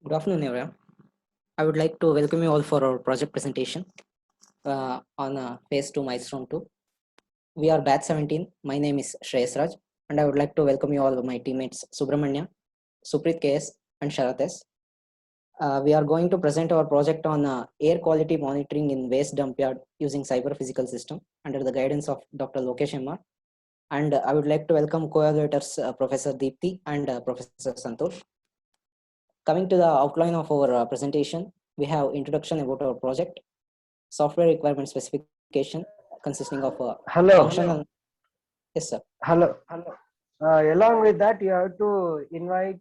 Good afternoon, everyone. I would like to welcome you all for our project presentation on phase 2 milestone 2. We are batch 17. My name is Shreyas Raj, and I would like to welcome you all my teammates Subramanya, Suprit KS, and Sharath S. We are going to present our project on air quality monitoring in waste dump yard using cyber physical system under the guidance of Dr. Lokesh MR. And I would like to welcome co-evaluators Professor Deepthi and Professor Santosh. Coming to the outline of our presentation, we have introduction about our project, software requirement specification consisting of Hello. functional. Yes, sir. Hello. Along with that, you have to invite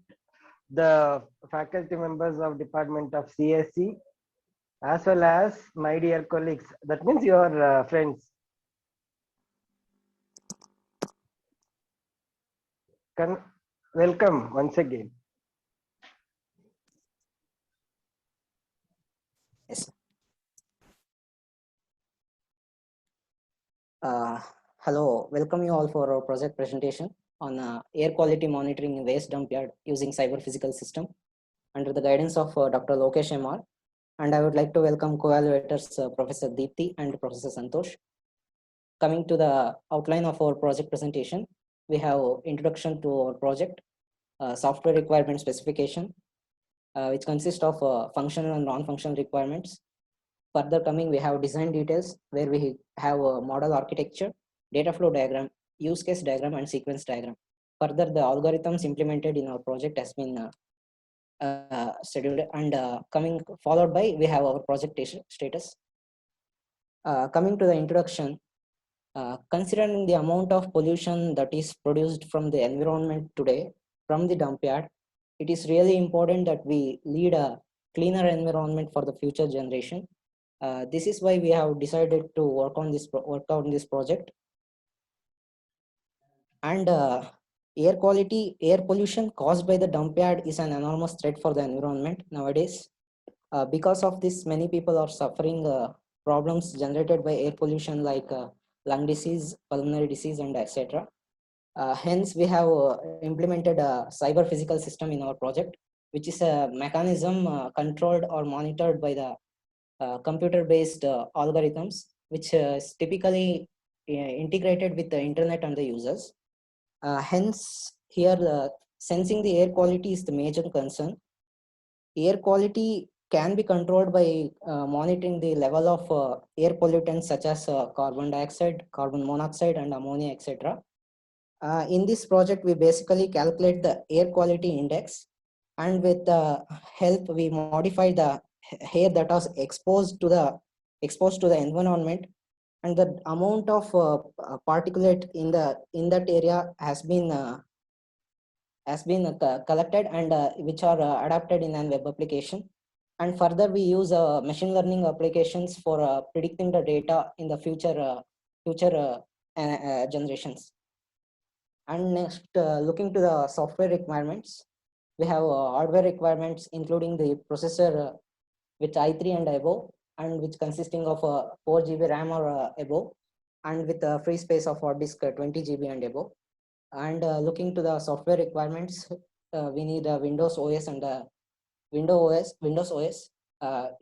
the faculty members of Department of CSC as well as my dear colleagues. That means your friends. Welcome once again. Yes. Hello, welcome you all for our project presentation on air quality monitoring in waste dump yard using cyber physical system under the guidance of Dr. Lokesh MR. And I would like to welcome co-evaluators Professor Deepthi and Professor Santosh. Coming to the outline of our project presentation, we have introduction to our project, software requirement specification, which consists of functional and non-functional requirements. Further coming, we have design details where we have a model architecture, data flow diagram, use case diagram, and sequence diagram. Further, the algorithms implemented in our project has been scheduled, and coming followed by we have our project status. Coming to the introduction, considering the amount of pollution that is produced from the environment today from the dump yard, it is really important that we lead a cleaner environment for the future generation. This is why we have decided to work on this project. And air pollution caused by the dump yard is an enormous threat for the environment nowadays. Because of this, many people are suffering problems generated by air pollution like lung disease, pulmonary disease, and etc. Hence, we have implemented a cyber physical system in our project, which is a mechanism controlled or monitored by the computer-based algorithms, which is typically integrated with the internet and the users. Hence, here sensing the air quality is the major concern. Air quality can be controlled by monitoring the level of air pollutants such as carbon dioxide, carbon monoxide, and ammonia, etc. In this project, we basically calculate the air quality index, and with the help, we modify the air that was exposed to the environment, and the amount of particulate in that area has been collected and which are adapted in an web application. And further, we use machine learning applications for predicting the data in the future generations. And next, looking to the software requirements, we have hardware requirements including the processor with i3 and above, and which consisting of 4 GB RAM or above, and with a free space of hard disk 20 GB and above. And looking to the software requirements, we need Windows OS and Windows OS.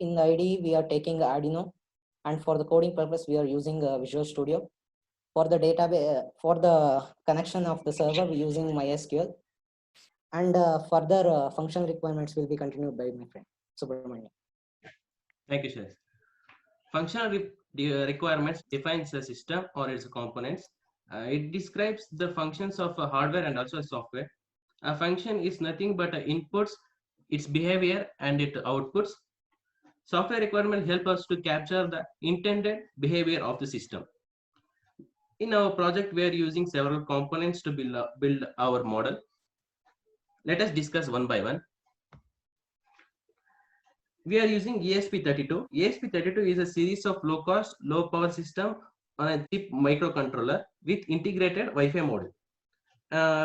In the IDE, we are taking Arduino, and for the coding purpose, we are using Visual Studio. For the database, for the connection of the server, we are using MySQL. And further functional requirements will be continued by my friend Subramanya. Thank you, Shreya. Functional requirements defines a system or its components. It describes the functions of a hardware and also a software. A function is nothing but inputs, its behavior, and its outputs. Software requirements help us to capture the intended behavior of the system. In our project, we are using several components to build our model. Let us discuss one by one. We are using ESP32. ESP32 is a series of low-cost, low-power system on a chip microcontroller with integrated Wi-Fi module.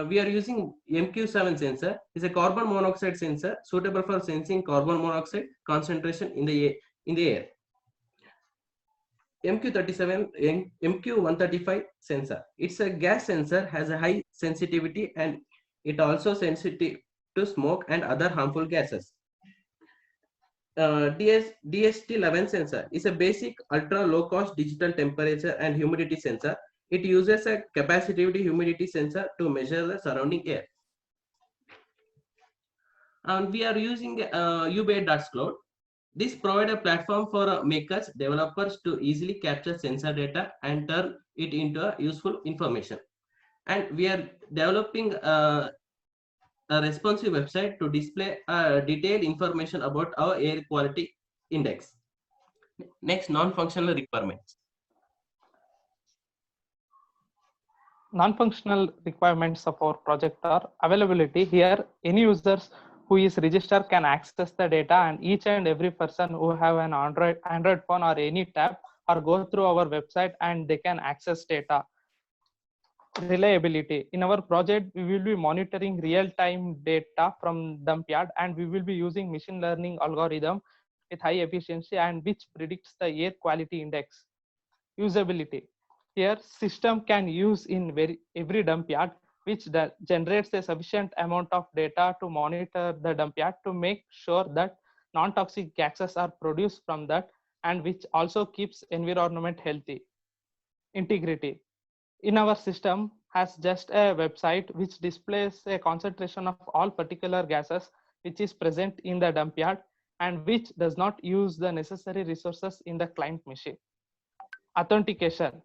We are using MQ7 sensor. It's a carbon monoxide sensor suitable for sensing carbon monoxide concentration in the air. MQ135 sensor. It's a gas sensor, has a high sensitivity, and it also sensitive to smoke and other harmful gases. DST11 sensor is a basic ultra low cost digital temperature and humidity sensor. It uses a capacitive humidity sensor to measure the surrounding air. And we are using UBA.cloud. This provides a platform for makers, developers to easily capture sensor data and turn it into useful information. And we are developing a responsive website to display detailed information about our air quality index. Next, non-functional requirements. Non-functional requirements of our project are availability. Here, any users who is registered can access the data, and each and every person who have an Android phone or any tab or go through our website and they can access data. Reliability. In our project, we will be monitoring real-time data from dump yard, and we will be using machine learning algorithm with high efficiency and which predicts the air quality index. Usability. Here, system can use in every dump yard, which generates a sufficient amount of data to monitor the dump yard to make sure that non-toxic gases are produced from that, and which also keeps environment healthy. Integrity. In our system has just a website which displays a concentration of all particular gases which is present in the dump yard and which does not use the necessary resources in the client machine. Authentication.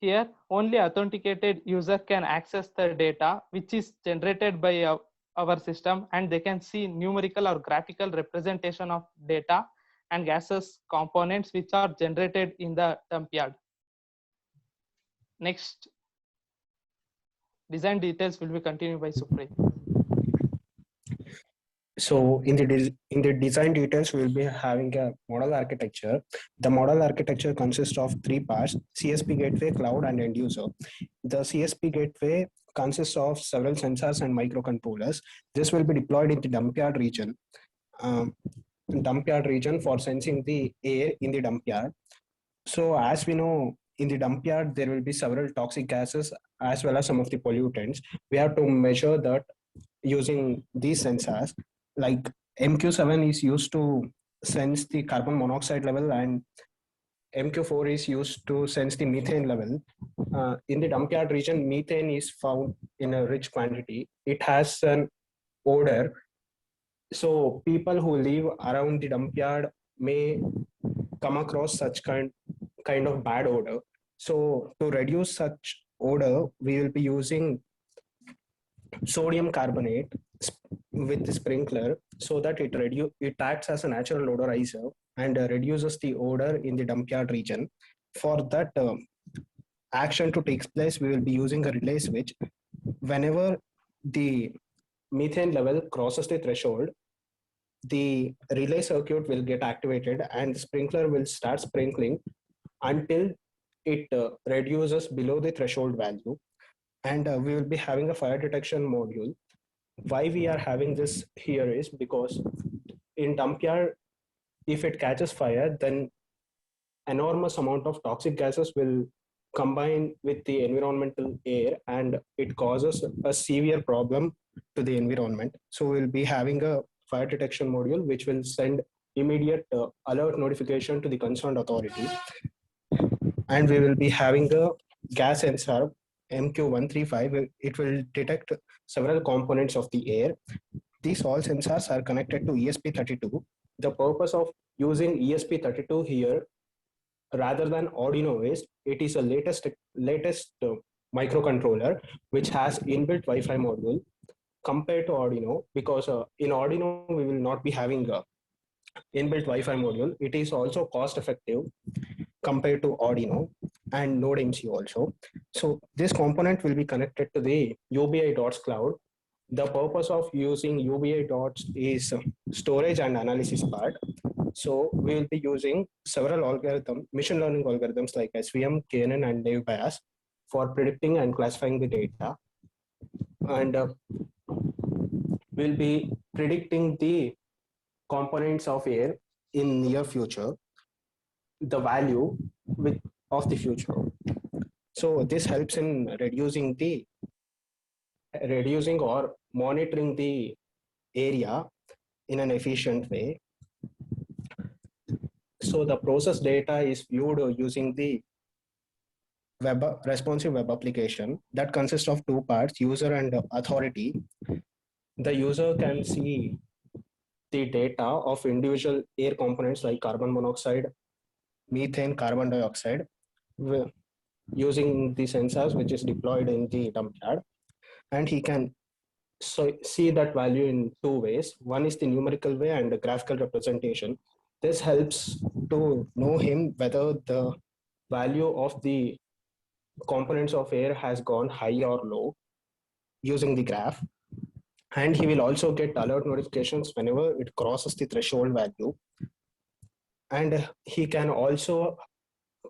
Here, only authenticated user can access the data which is generated by our system, and they can see numerical or graphical representation of data and gases components which are generated in the dump yard. Next, design details will be continued by Supri. So in the design details, we will be having a model architecture. The model architecture consists of three parts: CSP gateway, cloud, and end user. The CSP gateway consists of several sensors and microcontrollers. This will be deployed in the dump yard region. For sensing the air in the dump yard. So as we know, in the dump yard, there will be several toxic gases as well as some of the pollutants. We have to measure that using these sensors. Like MQ7 is used to sense the carbon monoxide level, and MQ4 is used to sense the methane level. In the dump yard region, methane is found in a rich quantity. It has an odor. So people who live around the dump yard may come across such kind of bad odor. So to reduce such odor, we will be using sodium carbonate with the sprinkler so that it acts as a natural odorizer and reduces the odor in the dump yard region. For that action to take place, we will be using a relay switch. Whenever the methane level crosses the threshold, the relay circuit will get activated and the sprinkler will start sprinkling until it reduces below the threshold value. And we will be having a fire detection module. Why we are having this here is because in dump yard, if it catches fire, then enormous amount of toxic gases will combine with the environmental air and it causes a severe problem to the environment. So we'll be having a fire detection module which will send immediate alert notification to the concerned authority. And we will be having a gas sensor MQ135. It will detect several components of the air. These all sensors are connected to ESP32. The purpose of using ESP32 here rather than Arduino is it is a latest microcontroller which has inbuilt Wi-Fi module compared to Arduino, because in Arduino we will not be having a inbuilt Wi-Fi module. It is also cost effective compared to Arduino and NodeMCU also. So this component will be connected to the UBI Dots cloud. The purpose of using UBI Dots is storage and analysis part. So we will be using several machine learning algorithms like SVM, KNN, and Naive Bayes for predicting and classifying the data. And we'll be predicting the components of air in near future, the value of the future. So this helps in reducing or monitoring the area in an efficient way. So the process data is viewed using the responsive web application that consists of two parts, user and authority. The user can see the data of individual air components like carbon monoxide, methane, carbon dioxide, using the sensors which is deployed in the dump yard. And he can see that value in two ways. One is the numerical way and the graphical representation. This helps to know him whether the value of the components of air has gone high or low using the graph. And he will also get alert notifications whenever it crosses the threshold value. And he can also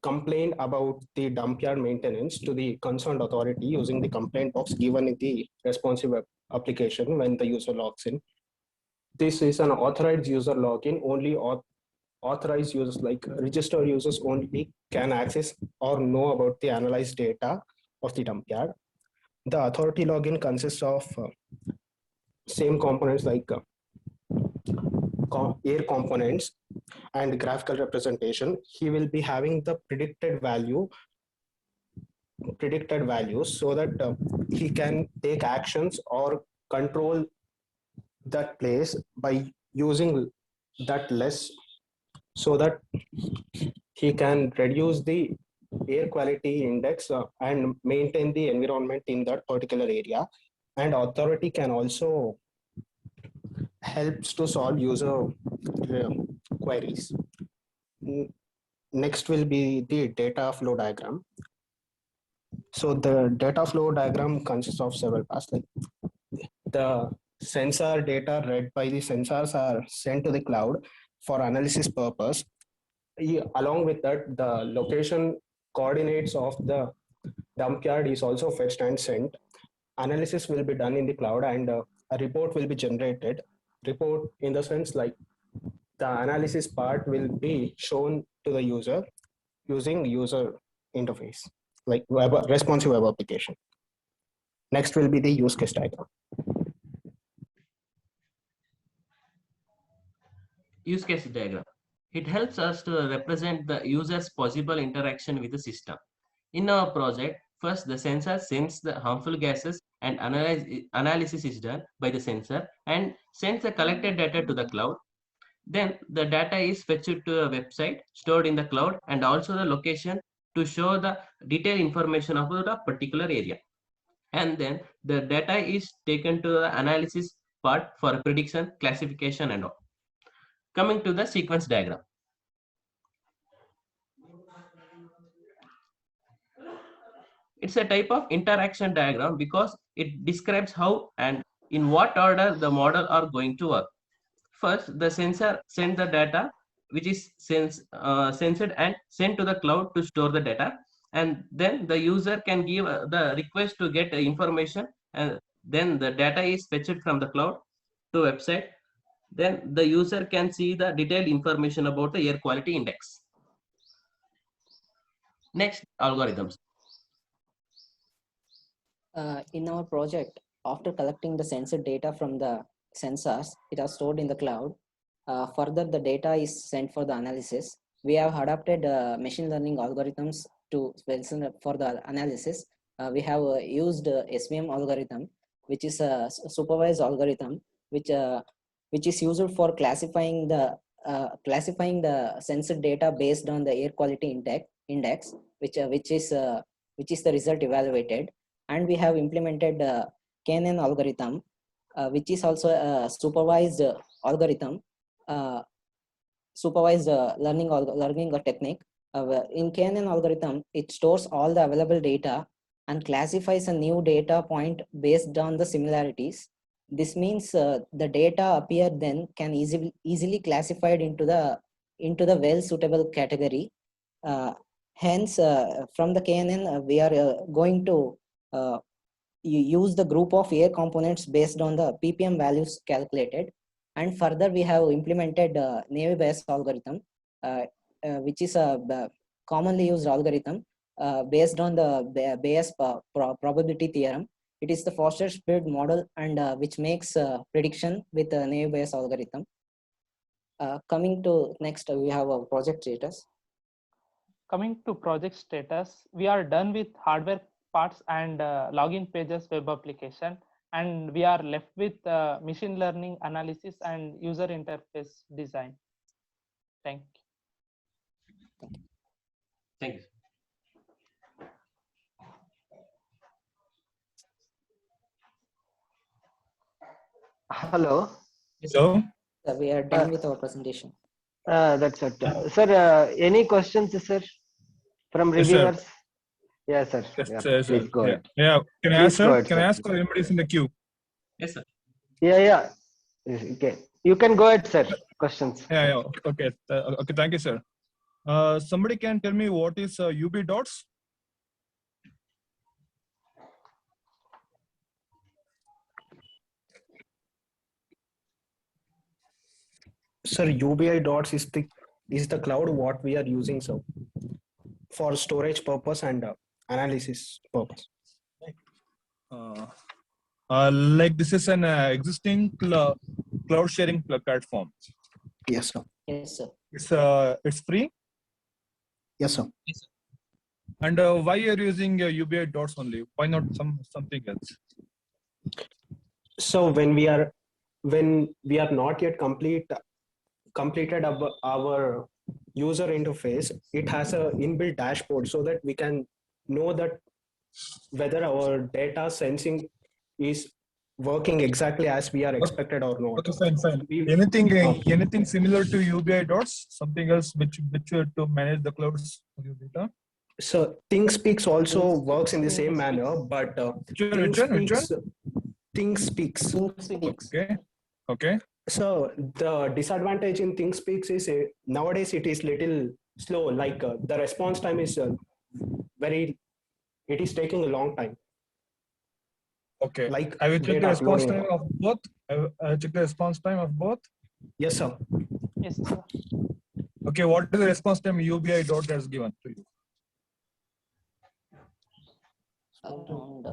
complain about the dump yard maintenance to the concerned authority using the complaint box given in the responsive web application when the user logs in. This is an authorized user login. Only authorized users, like registered users, only can access or know about the analyzed data of the dump yard. The authority login consists of same components like air components and graphical representation. He will be having the predicted values so that he can take actions or control that place by using that less, so that he can reduce the air quality index and maintain the environment in that particular area. And authority can also helps to solve user queries. Next will be the data flow diagram. So the data flow diagram consists of several parts. Like the sensor data read by the sensors are sent to the cloud for analysis purpose. Along with that, the location coordinates of the dump yard is also fetched and sent. Analysis will be done in the cloud, and a report will be generated. Report in the sense like the analysis part will be shown to the user using user interface, like responsive web application. Next will be the use case diagram. Use case diagram. It helps us to represent the user's possible interaction with the system. In our project, first the sensor sends the harmful gases and analysis is done by the sensor and sends the collected data to the cloud. Then the data is fetched to a website stored in the cloud and also the location to show the detailed information about a particular area. And then the data is taken to the analysis part for prediction, classification and all. Coming to the sequence diagram. It's a type of interaction diagram because it describes how and in what order the model are going to work. First, the sensor sends the data, which is sensed and sent to the cloud to store the data. And then the user can give the request to get information, and then the data is fetched from the cloud to website. Then the user can see the detailed information about the air quality index. Next, algorithms. In our project, after collecting the sensor data from the sensors, it is stored in the cloud. Further, the data is sent for the analysis. We have adapted machine learning algorithms to for the analysis. We have used SVM algorithm, which is a supervised algorithm, which is used for classifying the sensor data based on the air quality index, which is the result evaluated. And we have implemented KNN algorithm, which is also a supervised algorithm, supervised learning technique. In KNN algorithm, it stores all the available data and classifies a new data point based on the similarities. This means the data appear then can easily classified into the well suitable category. Hence, from the KNN, we are going to use the group of air components based on the ppm values calculated. And further, we have implemented Naive Bayes algorithm, which is a commonly used algorithm based on the Bayes probability theorem. It is the Foster-Spirit model, and which makes prediction with the Naive Bayes algorithm. Coming to next, we have a project status. Coming to project status, we are done with hardware parts and login pages web application, and we are left with machine learning analysis and user interface design. Thank you. Thank you. Hello. So, We are done with our presentation. That's it. Sir, any questions, sir, from Yes, sir. reviewers? Yes, sir. yes, Yeah, sir, please go yeah, ahead. yeah. Can I Please ask, go sir? ahead, Can I sir. ask for anybody's in the queue? Yes, sir. Yeah. Okay. You can go ahead, sir. Questions. Yeah. Okay. Okay. Thank you, sir. Somebody can tell me what is UB dots? Sir, UBI dots is the cloud what we are using, sir, for storage purpose and analysis purpose. Like this is an existing cloud sharing platform. Yes, sir. Yes, sir. It's free. Yes, sir. And why are you using UBI dots only? Why not something else? So when we are not yet completed our user interface, it has a inbuilt dashboard so that we can know that whether our data sensing is working exactly as we are expected or not. Okay, fine. We- Anything similar to UBI dots? Something else which to manage the clouds for your data? So ThinkSpeaks also works in the same manner, but Which one? ThinkSpeaks. Okay. So the disadvantage in ThinkSpeaks is nowadays it is little slow. Like the response time is it is taking a long time. Okay. Like Have you checked the data response uploading. time of both? Have checked the response time of both? Yes, sir. Yes, sir. Okay, what is the response time UBI dot has given to you? Around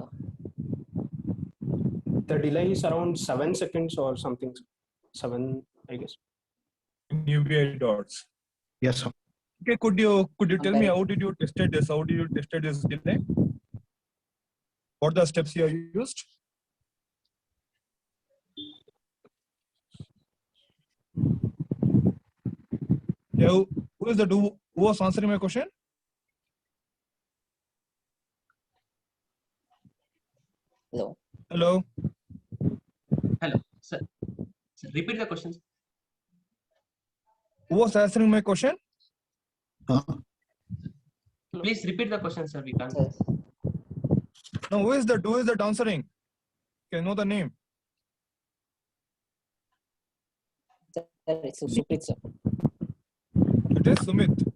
The delay is around 7 seconds or something. 7, I guess. In UBI dots. Yes, sir. Okay, could you tell me Okay. how did you tested this? How did you tested this delay? What are the steps you used? Yeah, who was answering my question? hello. Hello. Hello, sir. Sir, repeat the questions. Who was answering my question? Please repeat the question, sir. We can't. Sir, No, who is that answering? Can I know the name? it's Suprit, sir. It is Sumit.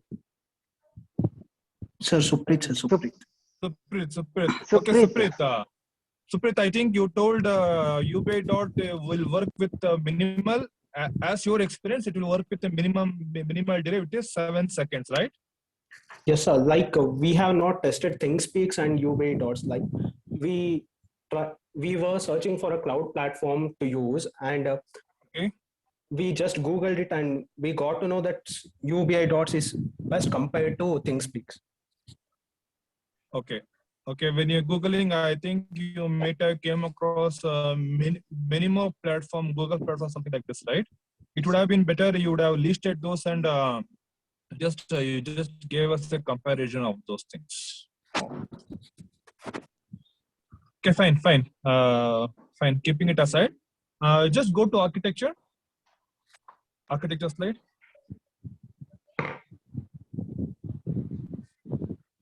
Sir, Suprit, sir, Suprit. Suprit. Okay, Suprit. Suprit. Suprit, I think you told UBI dot will work with minimal. As your experience, it will work with a minimal delay, which is 7 seconds, right? Yes, sir. Like we have not tested ThinkSpeaks and UBI dots. Like we were searching for a cloud platform to use, and Okay. we just Googled it, and we got to know that UBI dots is best compared to ThinkSpeaks. Okay. When you're Googling, I think you might have came across Minimo platform, Google platform, something like this, right? It would have been better. You would have listed those and you just gave us a comparison of those things. Okay, fine. Fine. Keeping it aside, just go to architecture slide.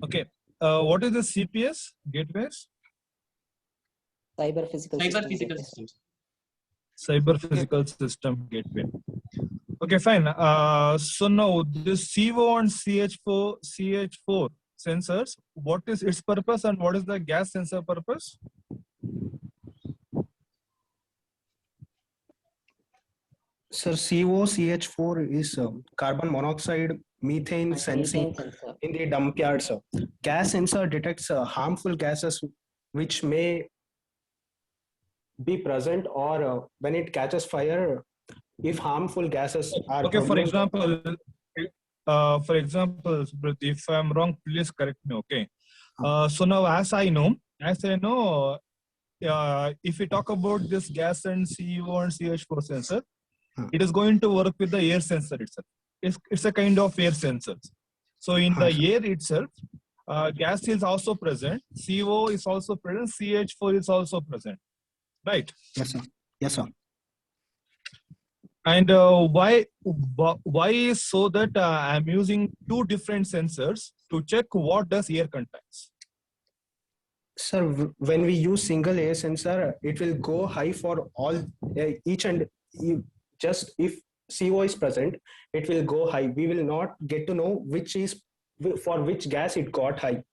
Okay. What is the CPS gateways? Cyber physical system. Physical gateway. systems. Cyber physical system gateway. Okay, fine. So now this CO and CH4 sensors, what is its purpose and what is the gas sensor purpose? Sir, COCH4 is carbon monoxide methane And sensing methane sensor. in the dump yard, sir. Gas sensor detects harmful gases which may be present, or when it catches fire, if harmful gases are Okay, for produced. example, if I'm wrong, please correct me. Okay. So now, as I know, if we talk about this gas and CO and CH4 sensor, it is going to work with the air sensor itself. It's a kind of air sensor. So in the air itself, gas is also present, CO is also present, CH4 is also present, right? Yes, sir. Yes, sir. And why is so that I'm using two different sensors to check what does air contains? Sir, when we use single air sensor, it will go high for all each and just if CO is present, it will go high. We will not get to know which is for which gas it got high.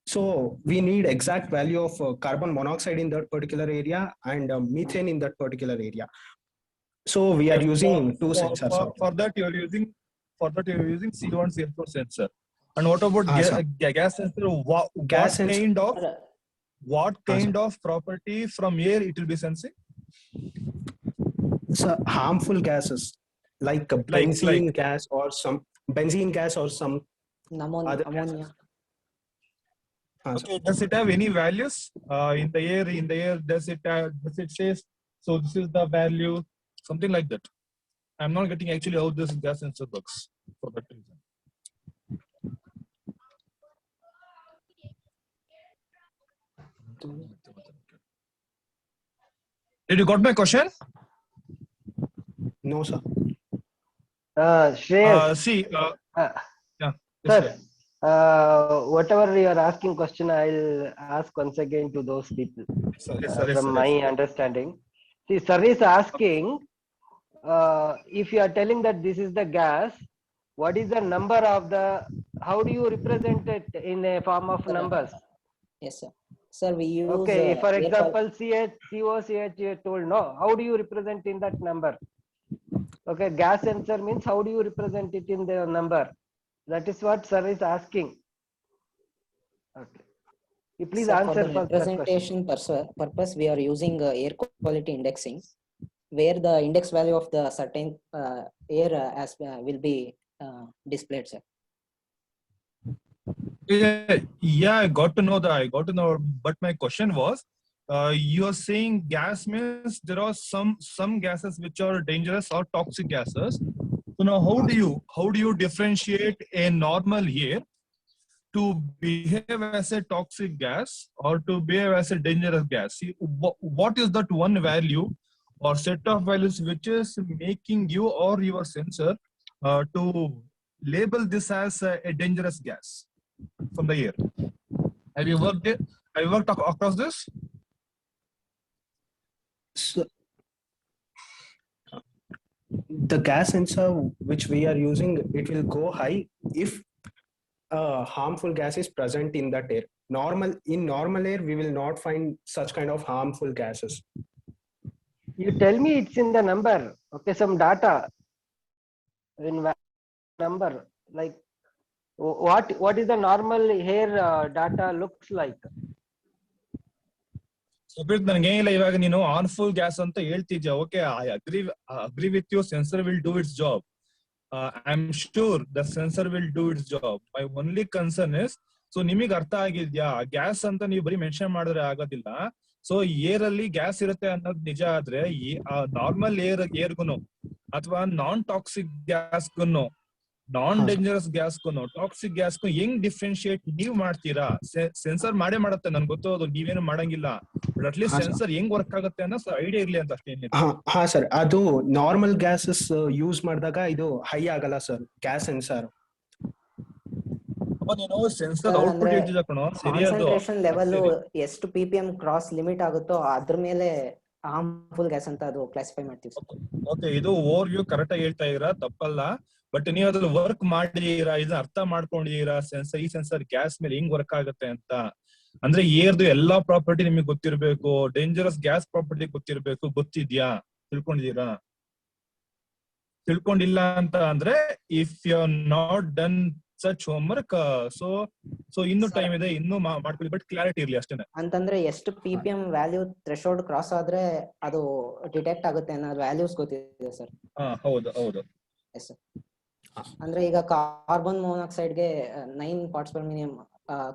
So we need exact value of carbon monoxide in that particular area and methane in that particular area. So we are using two sensors. For that you're using CO and CH4 sensor. And what about gas sensor? What kind of property from air it will be sensing? So harmful gases like benzene gas or some other ammonia. Okay, does it have any values in the air? Does it say so? This is the value, something like that. I'm not getting actually how this gas sensor works for that reason. Did you got my question? No, sir. Shreyas, Yeah. sir, whatever you are asking question, I'll ask once again to those people. From my understanding, see, sir is asking, if you are telling that this is the gas, what is the number of the, how do you represent it in a form of numbers? Yes, sir. Sir, we use. Okay, for example, COCH you told, no, how do you represent in that number? Okay, gas sensor means how do you represent it in the number? That is what sir is asking. Okay, you please Sir, answer for the first that question. representation purpose, we are using air quality indexing, where the index value of the certain air will be displayed, sir. Yeah, I got to know that. But my question was, you are saying gas means there are some gases which are dangerous or toxic gases. So now, how do you differentiate a normal air to behave as a toxic gas or to behave as a dangerous gas? See, what is that one value or set of values which is making you or your sensor to label this as a dangerous gas from the air? Have you worked across this? So, the gas sensor which we are using, it will go high if harmful gas is present in that air. In normal air, we will not find such kind of harmful gases. You tell me it's in the number. Okay, some data in number, like what is the normal air data looks like? Subir, ನನಗೇನಿಲ್ಲ ಇವಾಗ ನೀನು harmful gas ಅಂತ ಹೇಳ್ತಿದ್ಯಾ. Okay, I agree with you. Sensor will do its job. I'm sure the sensor will do its job. My only concern is, so ನಿಮಗೆ ಅರ್ಥ ಆಗಿದ್ಯಾ, gas ಅಂತ ನೀವು ಬರೀ ಮೆನ್ಷನ್ ಮಾಡಿದ್ರೆ ಆಗೋದಿಲ್ಲ. ಸೊ ಏರ್ ಅಲ್ಲಿ ಗ್ಯಾಸ್ ಇರುತ್ತೆ ಅನ್ನೋದು ನಿಜ ಆದ್ರೆ ನಾರ್ಮಲ್ ಏರ್ಗುನು ಅಥವಾ ನಾನ್ ಟಾಕ್ಸಿಕ್ ಗ್ಯಾಸ್ಗುನು ನಾನ್ ಡೇಂಜರಸ್ ಗ್ಯಾಸ್ಗೂ ಟಾಕ್ಸಿಕ್ ಗ್ಯಾಸ್ಗೂ ಹೆಂಗ್ ಡಿಫ್ರೆನ್ಶಿಯೇಟ್ ನೀವು ಮಾಡ್ತೀರಾ? ಸೆನ್ಸರ್ ಮಾಡೇ ಮಾಡುತ್ತೆ, ನನ್ಗೆ ಗೊತ್ತೋದು, ನೀವೇನು ಮಾಡಂಗಿಲ್ಲ. ಬಟ್ ಅಟ್ಲೀಸ್ಟ್ ಸೆನ್ಸರ್ ಹೆಂಗ್ ವರ್ಕ್ ಆಗುತ್ತೆ ಅನ್ನೋ ಐಡಿಯಾ ಇರ್ಲಿ ಅಂತ ಅಷ್ಟೇ. ಹಾ ಸರ್, ಅದು ನಾರ್ಮಲ್ ಗ್ಯಾಸಸ್ ಯೂಸ್ ಮಾಡಿದಾಗ ಇದು ಹೈ ಆಗಲ್ಲ ಸರ್ ಗ್ಯಾಸ್ ಸೆನ್ಸರ್. ನೀನು ಸೆನ್ಸರ್ ಔಟ್ಪುಟ್ ಹೇಳ್ತಿದ್ದ ಕಣೋ, ಕಾನ್ಸಂಟ್ರೇಷನ್ ಲೆವೆಲ್ ಎಷ್ಟು ppm ಕ್ರಾಸ್ ಲಿಮಿಟ್ ಆಗುತ್ತೋ ಅದ್ರ ಮೇಲೆ ಹಾರ್ಮ್ಫುಲ್ ಗ್ಯಾಸ್ ಅಂತ ಅದು ಕ್ಲಾಸಿಫೈ ಮಾಡ್ತೀವಿ. ಓಕೆ, ಇದು ಓವರ್ ವ್ಯೂ ಕರೆಕ್ಟ್ ಆಗಿ ಹೇಳ್ತಾ ಇದೀರಾ, ತಪ್ಪಲ್ಲ. ಬಟ್ ನೀವು ಅದ್ರಲ್ಲಿ ವರ್ಕ್ ಮಾಡಿದೀರಾ, ಇದನ್ನ ಅರ್ಥ ಮಾಡ್ಕೊಂಡಿದೀರಾ, ಈ ಸೆನ್ಸರ್ ಗ್ಯಾಸ್ ಮೇಲೆ ಹೆಂಗ್ ವರ್ಕ್ ಆಗುತ್ತೆ ಅಂತ. ಅಂದ್ರೆ ಏರ್ದು ಎಲ್ಲಾ ಪ್ರಾಪರ್ಟಿ ನಿಮಗೆ ಗೊತ್ತಿರ್ಬೇಕು, ಡೇಂಜರಸ್ ಗ್ಯಾಸ್ ಪ್ರಾಪರ್ಟಿ ಗೊತ್ತಿರ್ಬೇಕು. ಗೊತ್ತಿದ್ಯಾ? ತಿಳ್ಕೊಂಡಿಲ್ಲ ಅಂತ ಅಂದ್ರೆ, if you are not done such homework. So ಇನ್ನೂ ಟೈಮ್ ಇದೆ, ಇನ್ನೂ ಮಾಡ್ಕೊಳ್ಳಿ, ಬಟ್ ಕ್ಲಾರಿಟಿ ಇರ್ಲಿ ಅಷ್ಟೇನೆ. ಅಂತಂದ್ರೆ ಎಷ್ಟು PPM ವ್ಯಾಲ್ಯೂ ಥ್ರೆಶೋಲ್ಡ್ ಕ್ರಾಸ್ ಆದ್ರೆ ಅದು ಡಿಟೆಕ್ಟ್ ಆಗುತ್ತೆ ಅನ್ನೋ ವ್ಯಾಲ್ಯೂಸ್ ಗೊತ್ತಿದೆ ಸರ್. ಹೌದು. Yes sir. ಅಂದ್ರೆ ಈಗ ಕಾರ್ಬನ್ ಮೊನಾಕ್ಸೈಡ್ಗೆ 9 parts per million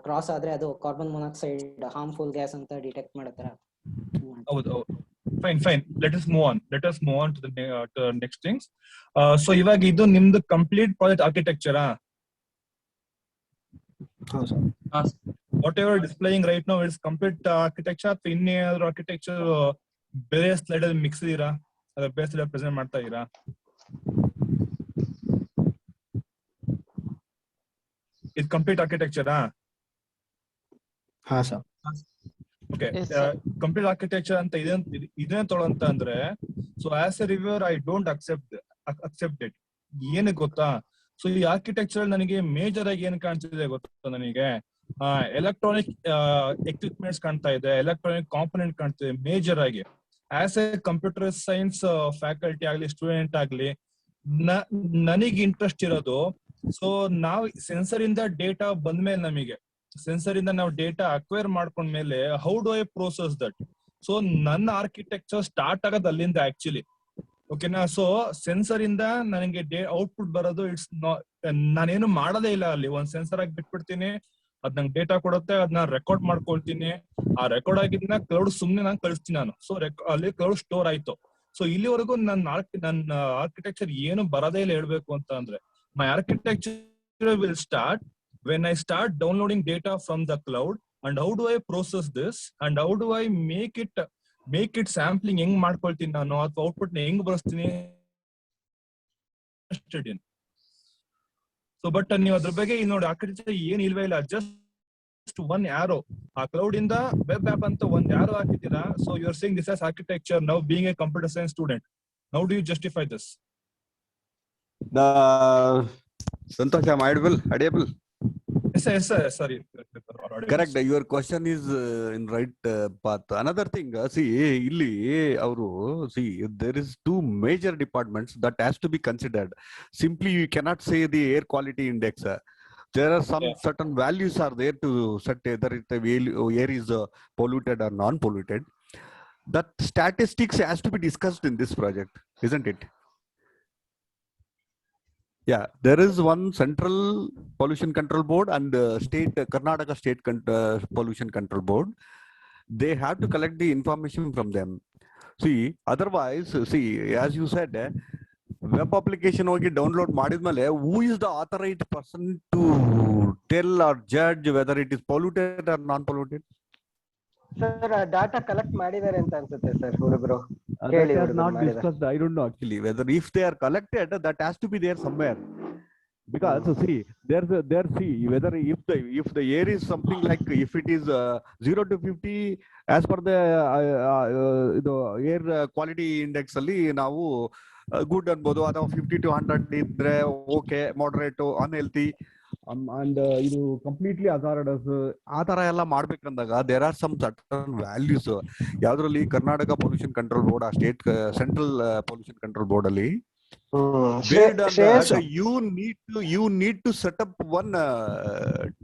ಕ್ರಾಸ್ ಆದ್ರೆ ಅದು ಕಾರ್ಬನ್ ಮೊನಾಕ್ಸೈಡ್ ಹಾರ್ಮ್ಫುಲ್ ಗ್ಯಾಸ್ ಅಂತ ಡಿಟೆಕ್ಟ್ ಮಾಡತ್ತರ. ಹೌದು. Fine. Let us move on to the next things. So ಇವಾಗ ಇದು ನಿಮ್ದು complete project architecture. Whatever displaying right now is complete architecture ಅಥವಾ ಇನ್ನೇನಾದ್ರೂ ಆರ್ಕಿಟೆಕ್ಚರ್ ಬೇರೆ ಸ್ಲೈಡ್ ಅಲ್ಲಿ ಮಿಕ್ಸ್ ಇದೀರಾ, ಅದ್ರ ಬೇರೆ ಸ್ಲೈಡ್ ಪ್ರೆಸೆಂಟ್ ಮಾಡ್ತಾ ಇದೀರಾ? ಇದು ಕಂಪ್ಲೀಟ್ ಆರ್ಕಿಟೆಕ್ಚರ್. ಹಾ ಸರ್. ಓಕೆ, ಕಂಪ್ಲೀಟ್ ಆರ್ಕಿಟೆಕ್ಚರ್ ಅಂತ ಇದೇನ್ ತೊಗೊಳಂತ ಅಂದ್ರೆ, so as A reviewer I don't accept it. ಏನಕ್ಕೆ ಗೊತ್ತಾ? ಸೊ ಈ ಆರ್ಕಿಟೆಕ್ಚರ್ ನನಗೆ ಮೇಜರ್ ಆಗಿ ಏನ್ ಕಾಣ್ತಿದೆ ಗೊತ್ತಾ? ನನಗೆ ಎಲೆಕ್ಟ್ರಾನಿಕ್ ಎಕ್ವಿಪ್ಮೆಂಟ್ಸ್ ಕಾಣ್ತಾ ಇದೆ, ಎಲೆಕ್ಟ್ರಾನಿಕ್ ಕಾಂಪೊನೆಂಟ್ ಕಾಣ್ತಿದೆ ಮೇಜರ್ ಆಗಿ. As A computer science faculty ಆಗ್ಲಿ, ಸ್ಟೂಡೆಂಟ್ ಆಗ್ಲಿ, ನನಗೆ ಇಂಟ್ರೆಸ್ಟ್ ಇರೋದು, ಸೊ ನಾವು ಸೆನ್ಸರ್ ಇಂದ ಡೇಟಾ ಬಂದ್ಮೇಲೆ, ನಮಗೆ ಸೆನ್ಸರ್ ಇಂದ ನಾವು ಡೇಟಾ ಅಕ್ವೈರ್ ಮಾಡ್ಕೊಂಡ್ಮೇಲೆ how do I process that? So ನನ್ನ ಆರ್ಕಿಟೆಕ್ಚರ್ ಸ್ಟಾರ್ಟ್ ಆಗೋದು ಅಲ್ಲಿಂದ ಆಕ್ಚುಲಿ. ಓಕೆನಾ? ಸೊ ಸೆನ್ಸರ್ ಇಂದ ನನಗೆ ಔಟ್ಪುಟ್ ಬರೋದು, ಇಟ್ಸ್ ನಾನೇನು ಮಾಡೋದೇ ಇಲ್ಲ. ಅಲ್ಲಿ ಒಂದ್ ಸೆನ್ಸರ್ ಆಗಿ ಬಿಟ್ಬಿಡ್ತೀನಿ, ಅದ್ ನಂಗೆ ಡೇಟಾ ಕೊಡುತ್ತೆ, ಅದನ್ನ ರೆಕಾರ್ಡ್ ಮಾಡ್ಕೊಳ್ತೀನಿ. ಆ ರೆಕಾರ್ಡ್ ಆಗಿದ್ನ ಕ್ಲೌಡ್ ಸುಮ್ನೆ ನಾನು ಕಳಿಸ್ತೀನಿ ನಾನು. ಸೊ ಅಲ್ಲಿ ಕ್ಲೌಡ್ ಸ್ಟೋರ್ ಆಯ್ತು. ಸೊ ಇಲ್ಲಿವರೆಗೂ ನನ್ನ ಆರ್ಕಿಟೆಕ್ಚರ್ ಏನು ಬರೋದೇ ಇಲ್ಲ ಹೇಳ್ಬೇಕು ಅಂತ ಅಂದ್ರೆ. My architecture will start when I start downloading data from the cloud, and how do I process this, and how do I make it sampling ಹೆಂಗ್ ಮಾಡ್ಕೊಳ್ತೀನಿ ನಾನು, ಅಥವಾ ಔಟ್ಪುಟ್ ನ ಹೆಂಗ್ ಬಳಸ್ತೀನಿ. ಸೊ ಬಟ್ ನೀವು ಅದ್ರ ಬಗ್ಗೆ ನೋಡಿ, ಆರ್ಕಿಟೆಕ್ಚರ್ ಏನ್ ಇಲ್ವೇ ಇಲ್ಲ, ಜಸ್ಟ್ ಒನ್ ಆರೋ. ಆ ಕ್ಲೌಡ್ ಇಂದ ವೆಬ್ ಆಪ್ ಅಂತ ಒಂದ್ ಆರೋ ಹಾಕಿದ್ದೀರಾ. So you are saying this as architecture now being a computer science student. How do you justify this? Santosh, am I audible? Yes, sorry. Correct. Your question is in right path. Another thing, see, illi avaru, see, there is two major departments that has to be considered. Simply, you cannot say the air quality index. There are some certain values are there to set whether air is polluted or non-polluted. That statistics has to be discussed in this project, isn't it? Yeah, there is one central pollution control board and state Karnataka state pollution control board. They have to collect the information from them. See, otherwise, see, as you said, web application hogi download madidmele, who is the authorized person to tell or judge whether it is polluted or non-polluted? Sir data collect ಮಾಡಿದ್ದಾರೆ ಅಂತ ಅನ್ಸುತ್ತೆ sir ಹುಡುಗರು. That has not discussed. I don't know actually whether if they are collected, that has to be there somewhere. Because see, see whether if the air is something like, if it is 0 to 50 as per the air quality index ಅಲ್ಲಿ ನಾವು good ಅನ್ಬೋದು, ಅಥವಾ 50 to 100 ಇದ್ರೆ okay, moderate, unhealthy, and ಇದು completely hazardous ಆ ತರ ಎಲ್ಲ ಮಾಡ್ಬೇಕಂದಾಗ there are some certain values. ಯಾವ್ದ್ರಲ್ಲಿ ಕರ್ನಾಟಕ ಪೊಲ್ಯೂಷನ್ ಕಂಟ್ರೋಲ್ ಬೋರ್ಡ್, ಆ state central pollution control board ಅಲ್ಲಿ you need to set up one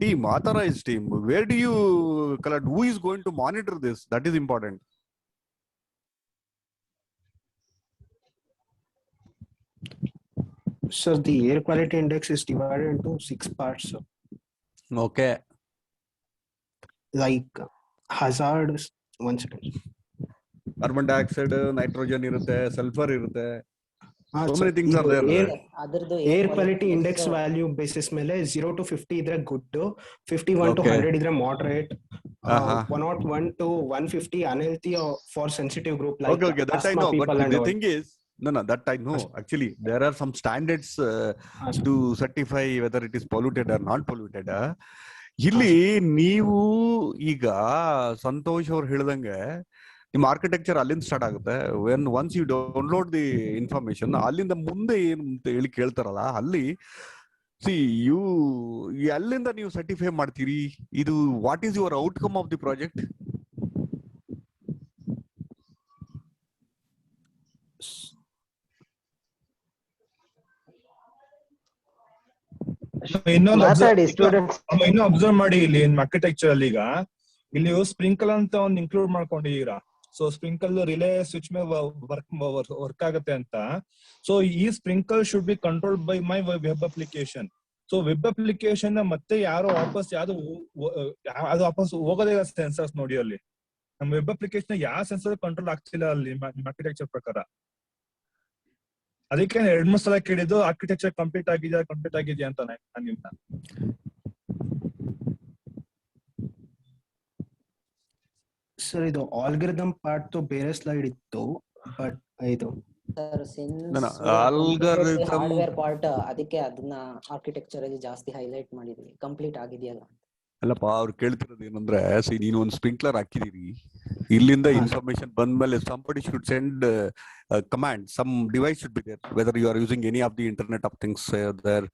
team, authorized team. Where do you collect? Who is going to monitor this? That is important. So the air quality index is divided into 6 parts. Okay. Like hazards, one second. Carbon dioxide, nitrogen irutte, sulfur irutte. So many things are there. Air quality index value basis mele 0 to 50 idre good, 51 to 100 idre moderate, 101 to 150 unhealthy for sensitive group like okay, that I know. But the thing is, no, that I know. Actually, there are some standards to certify whether it is polluted or non-polluted. ಇಲ್ಲಿ ನೀವು ಈಗ ಸಂತೋಷ್ ಅವ್ರು ಹೇಳ್ದಂಗೆ ನಿಮ್ಮ architecture ಅಲ್ಲಿಂದ start ಆಗುತ್ತೆ. When once you download the information, ಅಲ್ಲಿಂದ ಮುಂದೆ ಏನು ಅಂತ ಹೇಳಿ ಕೇಳ್ತಾರಲ್ಲ, ಅಲ್ಲಿ ಸಿ ಯು ಅಲ್ಲಿಂದ ನೀವು ಸರ್ಟಿಫೈ ಮಾಡ್ತೀರಿ. ಇದು what is your outcome of the project? ಇನ್ನೊಂದು ಮಾತಾಡಿ ಸ್ಟೂಡೆಂಟ್ಸ್. ಇನ್ನೂ ಅಬ್ಸರ್ವ್ ಮಾಡಿ ಇಲ್ಲಿ ಆರ್ಕಿಟೆಕ್ಚರ್ ಅಲ್ಲಿ ಈಗ ಇಲ್ಲಿ ಸ್ಪ್ರಿಂಕಲ್ ಅಂತ ಒಂದು ಇನ್ಕ್ಲೂಡ್ ಮಾಡ್ಕೊಂಡಿದ್ದೀರಾ. ಸೊ ಸ್ಪ್ರಿಂಕಲ್ ರಿಲೇ ಸ್ವಿಚ್ ಮೇಲೆ ವರ್ಕ್ ಆಗುತ್ತೆ ಅಂತ. ಸೊ ಈ sprinkle should be controlled by my web application. So web application ಮತ್ತೆ ಯಾರೋ ವಾಪಸ್ ಅದು ವಾಪಸ್ ಹೋಗೋದೇ ಇಲ್ಲ ಸೆನ್ಸರ್ಸ್ ನೋಡಿ. ಅಲ್ಲಿ ನಮ್ಮ ವೆಬ್ ಅಪ್ಲಿಕೇಶನ್ ಯಾವ ಸೆನ್ಸರ್ ಕಂಟ್ರೋಲ್ ಆಗ್ತಿಲ್ಲ ಅಲ್ಲಿ ಆರ್ಕಿಟೆಕ್ಚರ್ ಪ್ರಕಾರ. ಅದಕ್ಕೆ 2-3 ಸಲ ಕೇಳಿದ್ದು ಆರ್ಕಿಟೆಕ್ಚರ್ ಕಂಪ್ಲೀಟ್ ಆಗಿದೆಯಾ ಅಂತ ನಾನು ನಿಮ್ನ. ಸರ್ ಇದು ಆಲ್ಗರಿದಮ್ ಪಾರ್ಟ್ ಬೇರೆ ಸ್ಲೈಡ್ ಇತ್ತು, ಬಟ್ ಇದು ಸರ್ algorithm- ಹಾರ್ಡ್ವೇರ್ ಪಾರ್ಟ್ ಅದಕ್ಕೆ ಅದನ್ನ ಆರ್ಕಿಟೆಕ್ಚರ್ ಅಲ್ಲಿ ಜಾಸ್ತಿ ಹೈಲೈಟ್ ಮಾಡಿದ್ವಿ, ಕಂಪ್ಲೀಟ್ ಆಗಿದೆಯಲ್ಲ. ಅಲ್ಲಪ್ಪ ಅವ್ರು ಕೇಳ್ತಿರೋದು ಏನಂದ್ರೆ, ನೀನು ಒಂದು ಸ್ಪ್ರಿಂಕ್ಲರ್ ಹಾಕಿದೀರಿ, ಇಲ್ಲಿಂದ ಇನ್ಫಾರ್ಮೇಶನ್ ಬಂದ್ಮೇಲೆ somebody should send a command, some device should be there, whether you are using any of the internet of things there,